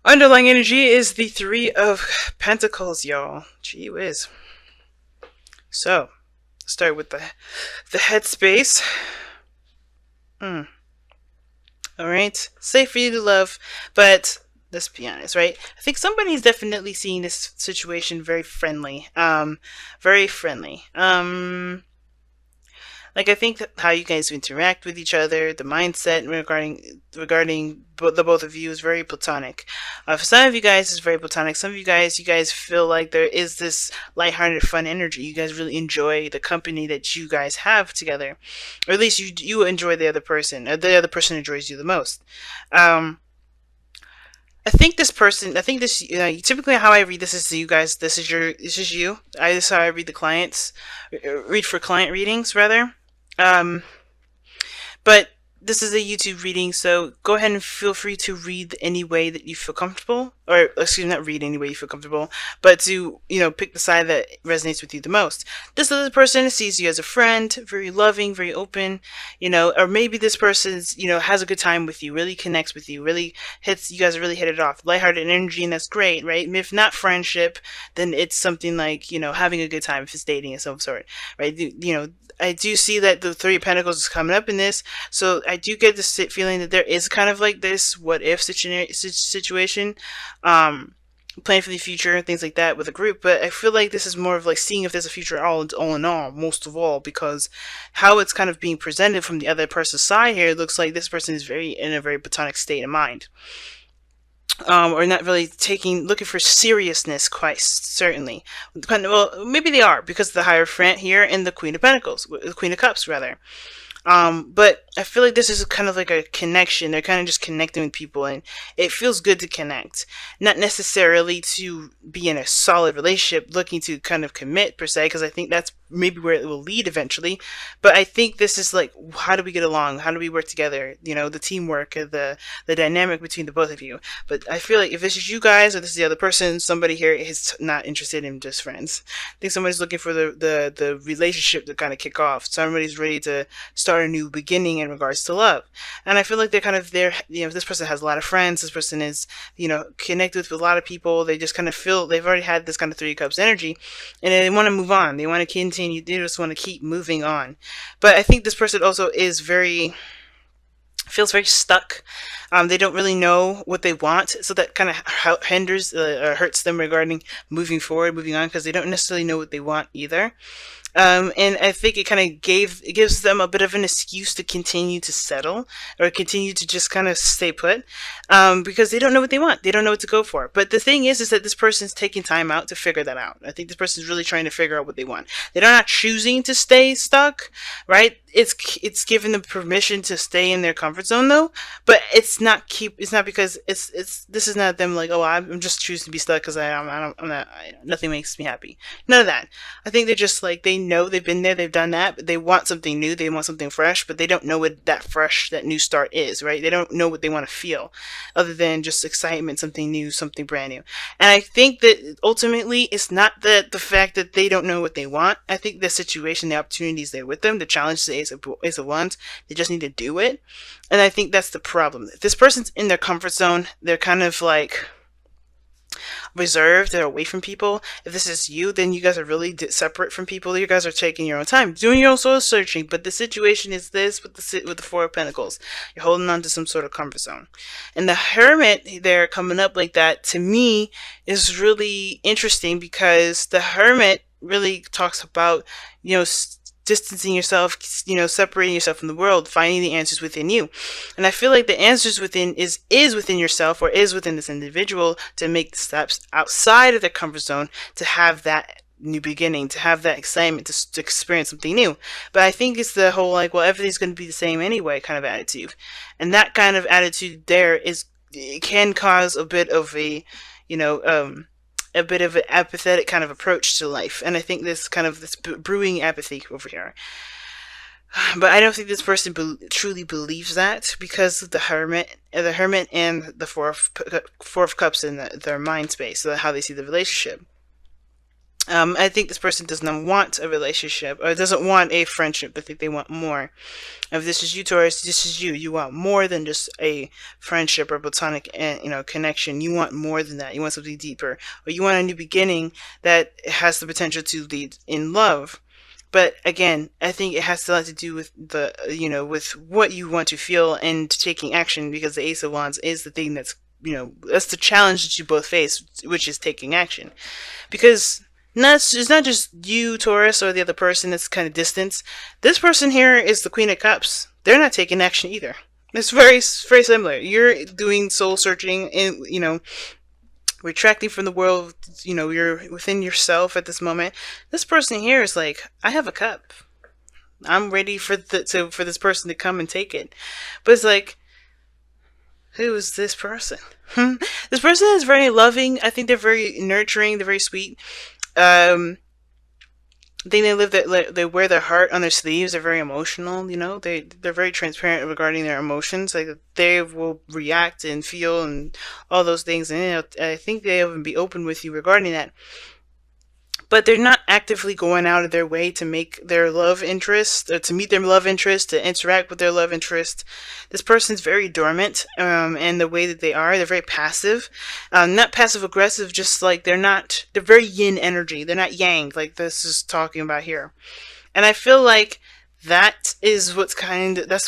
Underlying energy is the Three of Pentacles, y'all. Gee whiz. So, start with the headspace. Alright. Safe for you to love, but let's be honest, right? I think somebody's definitely seeing this situation very friendly. Very friendly. Like, I think that how you guys interact with each other, the mindset regarding the both of you is very platonic. For some of you guys, it's very platonic. Some of you guys feel like there is this lighthearted, fun energy. You guys really enjoy the company that you guys have together, or at least you enjoy the other person, or the other person enjoys you the most. I think this person. I think this. Typically, how I read this is to you guys. This is your. This is you. This is how I read the clients. Read for client readings, rather. Um, but this is a YouTube reading, so go ahead and feel free to read any way that you feel comfortable, or excuse me, not read any way you feel comfortable, but to pick the side that resonates with you the most. This other person sees you as a friend, very loving, very open, or maybe this person's has a good time with you, really connects with you, really hits you guys really hit it off, lighthearted energy, and that's great, right? If not friendship, then it's something like having a good time if it's dating of some sort, right? I do see that the Three of Pentacles is coming up in this, so I do get this feeling that there is kind of like this what if situation, planning for the future, things like that with a group. But I feel like this is more of like seeing if there's a future all in all, most of all, because how it's kind of being presented from the other person's side here, it looks like this person is in a very platonic state of mind. Or not really looking for seriousness, quite certainly. Well, maybe they are because of the Hierophant here and the Queen of Pentacles, the Queen of Cups, rather. But I feel like this is kind of like a connection. They're kind of just connecting with people, and it feels good to connect. Not necessarily to be in a solid relationship, looking to kind of commit per se, because I think that's maybe where it will lead eventually. But I think this is like, how do we get along? How do we work together? The teamwork, the dynamic between the both of you. But I feel like if this is you guys or this is the other person, somebody here is not interested in just friends. I think somebody's looking for the relationship to kind of kick off. Somebody's ready to start a new beginning in regards to love. And I feel like they're kind of there. This person has a lot of friends. This person is, connected with a lot of people. They just kind of feel they've already had this kind of Three of Cups energy, and they want to move on. They want to continue. They just want to keep moving on. But I think this person also feels very stuck. They don't really know what they want, so that kind of hinders or hurts them regarding moving forward, moving on, because they don't necessarily know what they want either. And I think it kind of gives them a bit of an excuse to continue to settle or continue to just kind of stay put, because they don't know what they want. They don't know what to go for. But the thing is that this person's taking time out to figure that out. I think this person's really trying to figure out what they want. They're not choosing to stay stuck, right? It's giving them permission to stay in their comfort zone though, but it's not because this is not them like, oh, I'm just choosing to be stuck because I'm not, nothing makes me happy. None of that. I think they're just like, they know they've been there, they've done that, but they want something new, they want something fresh, but they don't know what that new start is, right? They don't know what they want to feel other than just excitement, something new, something brand new. And I think that ultimately it's not the fact that they don't know what they want. I think the situation, the opportunity is there with them, the challenge is the ones, they just need to do it. And I think that's the problem. If this person's in their comfort zone, they're kind of like reserved, they're away from people. If this is you, then you guys are really separate from people. You guys are taking your own time, doing your own soul searching. But the situation is this with the Four of Pentacles. You're holding on to some sort of comfort zone. And the Hermit there coming up like that, to me, is really interesting because the Hermit really talks about, distancing yourself, separating yourself from the world, finding the answers within you. And I feel like the answers within is within yourself, or is within this individual, to make the steps outside of their comfort zone, to have that new beginning, to have that excitement, to experience something new. But I think it's the whole like, well, everything's going to be the same anyway kind of attitude. And that kind of attitude there it can cause a bit of an apathetic kind of approach to life. And I think this brewing apathy over here. But I don't think this person truly believes that, because of the Hermit and the Four of Cups in their mind space, so how they see the relationship. I think this person does not want a relationship or doesn't want a friendship. I think they want more. If this is you, Taurus, this is you. You want more than just a friendship or platonic, connection. You want more than that. You want something deeper, or you want a new beginning that has the potential to lead in love. But again, I think it has a lot to do with with what you want to feel and taking action, because the Ace of Wands is the thing that's the challenge that you both face, which is taking action. Because it's not just you, Taurus, or the other person that's kind of distance. This person here is the Queen of Cups. They're not taking action either. It's very similar. You're doing soul searching and, retracting from the world. You're within yourself at this moment. This person here is like, I have a cup. I'm ready for this person to come and take it. But it's like, who is this person? This person is very loving. I think they're very nurturing. They're very sweet. I think they wear their heart on their sleeves. They're very emotional. They're very transparent regarding their emotions. Like, they will react and feel and all those things. And I think they even be open with you regarding that. But they're not actively going out of their way to make their love interest, or to meet their love interest, to interact with their love interest. This person's very dormant, and the way that they're very passive. Not passive aggressive, just like they're very yin energy. They're not yang, like this is talking about here. And I feel like that's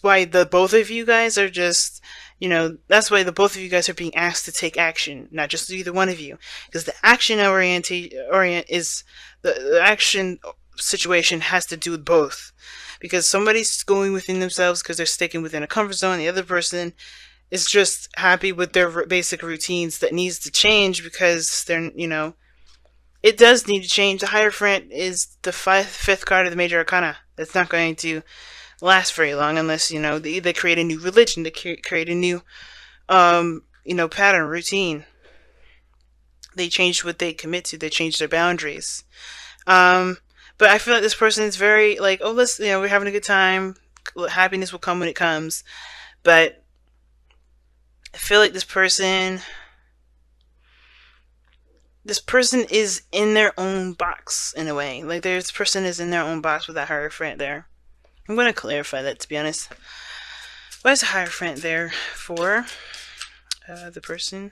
why the both of you guys are just, that's why the both of you guys are being asked to take action, not just either one of you, because the action the action situation has to do with both, because somebody's going within themselves because they're sticking within a comfort zone. The other person is just happy with their basic routines that needs to change because it does need to change. The Hierophant is the fifth card of the Major Arcana. That's not going to last very long unless they create a new religion, they create a new pattern, routine. They change what they commit to. They change their boundaries. But I feel like this person is very like, oh, we're having a good time. Happiness will come when it comes. But I feel like this person is in their own box in a way. Like, this person is in their own box with that Hierophant there. I'm going to clarify that, to be honest. Why is the Hierophant there for the person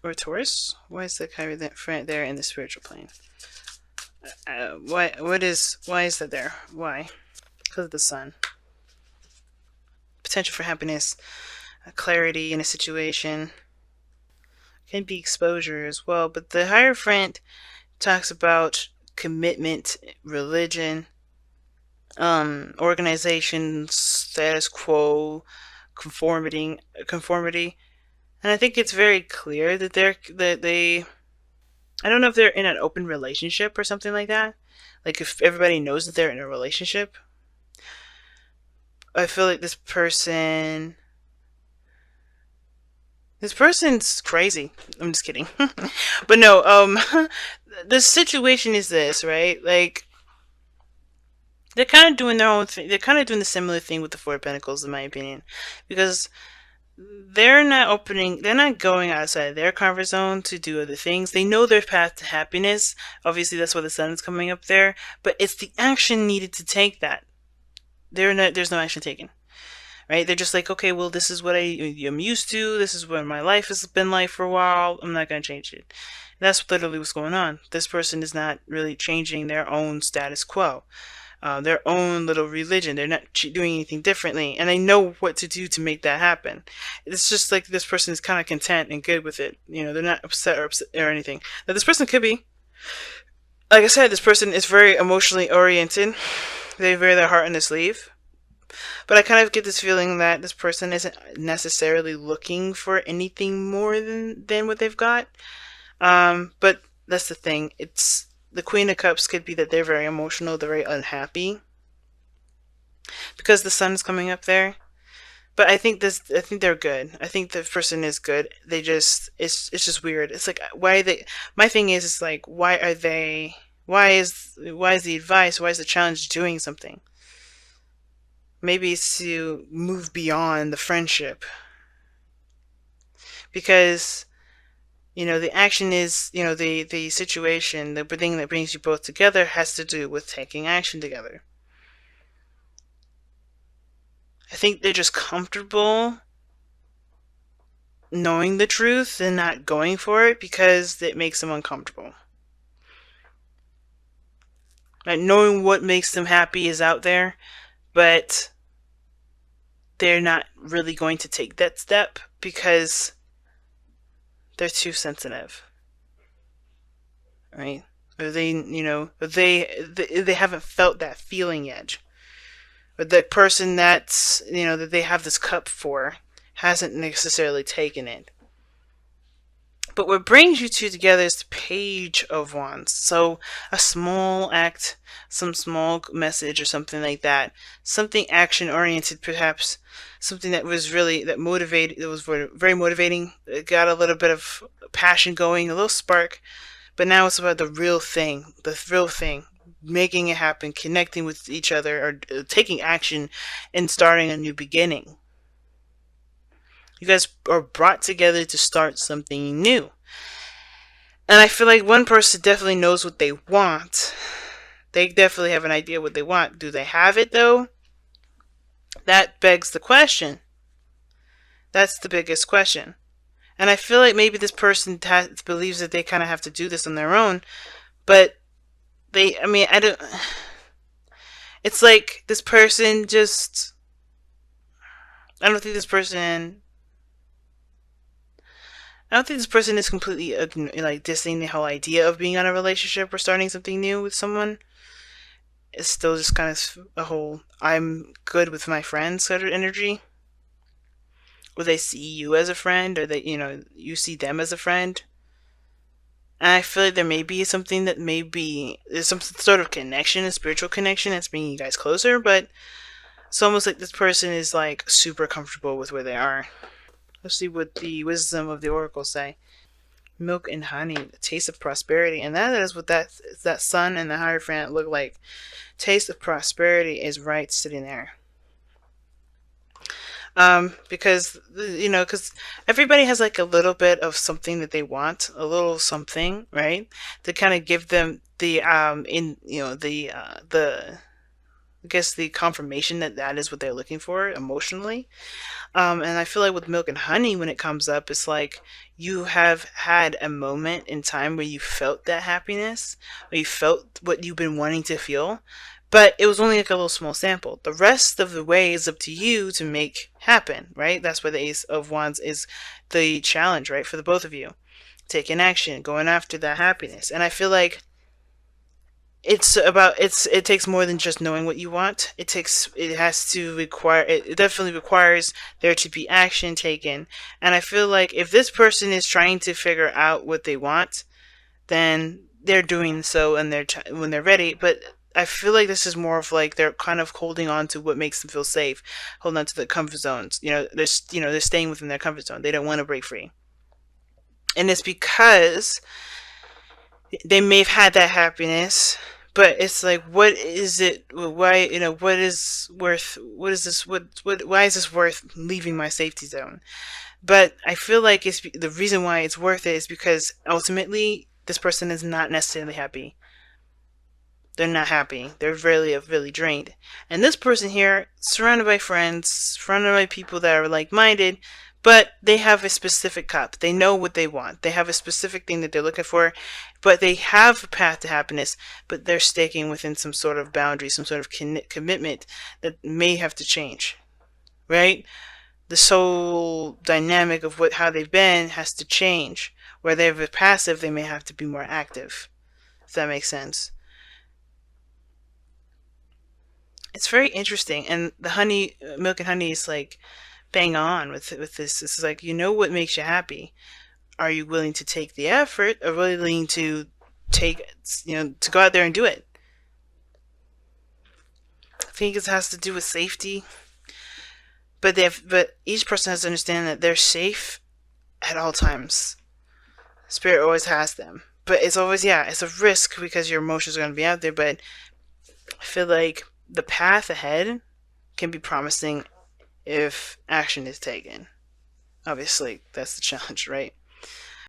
or Taurus? Why is the Hierophant there in the spiritual plane? Why is that there? Why? Because of the sun. Potential for happiness, clarity in a situation. Can be exposure as well, but the Hierophant talks about commitment, religion, organization, status quo, conformity, and I think it's very clear that they. I don't know if they're in an open relationship or something like that. Like, if everybody knows that they're in a relationship. I feel like this person's crazy. I'm just kidding. But no, the situation is this, right? Like, they're kind of doing their own thing. They're kind of doing the similar thing with the Four of Pentacles, in my opinion. Because they're not going outside their comfort zone to do other things. They know their path to happiness. Obviously, that's why the sun is coming up there. But it's the action needed to take that. There's no action taken. Right? They're just like, okay, well, this is what I'm used to. This is what my life has been like for a while. I'm not going to change it. That's literally what's going on. This person is not really changing their own status quo. Their own little religion. They're not doing anything differently, and they know what to do to make that happen. It's just like this person is kind of content and good with it. They're not upset or anything. Now, this person could be, like I said, this person is very emotionally oriented. They wear their heart on their sleeve. But I kind of get this feeling that this person isn't necessarily looking for anything more than what they've got. But that's the thing. It's the Queen of Cups could be that they're very emotional, they're very unhappy because the sun is coming up there. But I think they're good. I think the person is good. It's just weird. It's like, my thing is, it's like, why is the advice, why is the challenge doing something? Maybe it's to move beyond the friendship. Because The action is, the situation, the thing that brings you both together has to do with taking action together. I think they're just comfortable knowing the truth and not going for it because it makes them uncomfortable. Like, knowing what makes them happy is out there, but they're not really going to take that step because they're too sensitive, right? Or they haven't felt that feeling yet. Or the person that's, that they have this cup for hasn't necessarily taken it. But what brings you two together is the Page of Wands. So a small act, some small message or something like that. Something action oriented, perhaps. Something that was that was very motivating. It got a little bit of passion going, a little spark. But now it's about the real thing. Making it happen, connecting with each other, or taking action and starting a new beginning. You guys are brought together to start something new. And I feel like one person definitely knows what they want. They definitely have an idea what they want. Do they have it, though? That begs the question. That's the biggest question. And I feel like maybe this person believes that they kind of have to do this on their own. But I don't... It's like this person just... I don't think this person is completely like dissing the whole idea of being on a relationship or starting something new with someone. It's still just kind of a whole I'm good with my friends sort of energy. Or they see you as a friend, or you see them as a friend. And I feel like there may be something that there's some sort of connection, a spiritual connection that's bringing you guys closer, but it's almost like this person is like super comfortable with where they are. Let's see what the wisdom of the oracle say. Milk and honey, the taste of prosperity. And that is what that sun and the Hierophant look like. Taste of prosperity is right sitting there. Because everybody has like a little bit of something that they want, a little something, right? To kind of give them the the confirmation that is what they're looking for emotionally. And I feel like with milk and honey, when it comes up, it's like you have had a moment in time where you felt that happiness, or you felt what you've been wanting to feel, but it was only like a little small sample. The rest of the way is up to you to make happen, right? That's why the Ace of Wands is the challenge, right? For the both of you. Taking action, going after that happiness. And I feel like it takes more than just knowing what you want. It definitely requires there to be action taken. And I feel like if this person is trying to figure out what they want, then they're doing so and when they're ready. But I feel like this is more of like they're kind of holding on to what makes them feel safe, holding on to the comfort zones. They're staying within their comfort zone. They don't want to break free. And it's because they may have had that happiness, but it's like, what is it? Why, why is this worth leaving my safety zone? But I feel like the reason why it's worth it is because ultimately this person is not necessarily happy. They're not happy. They're really drained. And this person here, surrounded by friends, surrounded by people that are like-minded, but they have a specific cup. They know what they want. They have a specific thing that they're looking for, but they have a path to happiness, but they're staking within some sort of boundary, some sort of commitment that may have to change, right? The whole dynamic of how they've been has to change. Where they're passive, they may have to be more active, if that makes sense. It's very interesting, and the milk and honey is like bang on with this. This is like, what makes you happy. Are you willing to take the effort, or willing to to go out there and do it? I think it has to do with safety, but each person has to understand that they're safe at all times. Spirit always has them, but it's always it's a risk because your emotions are going to be out there. But I feel like the path ahead can be promising if action is taken. Obviously, that's the challenge, right?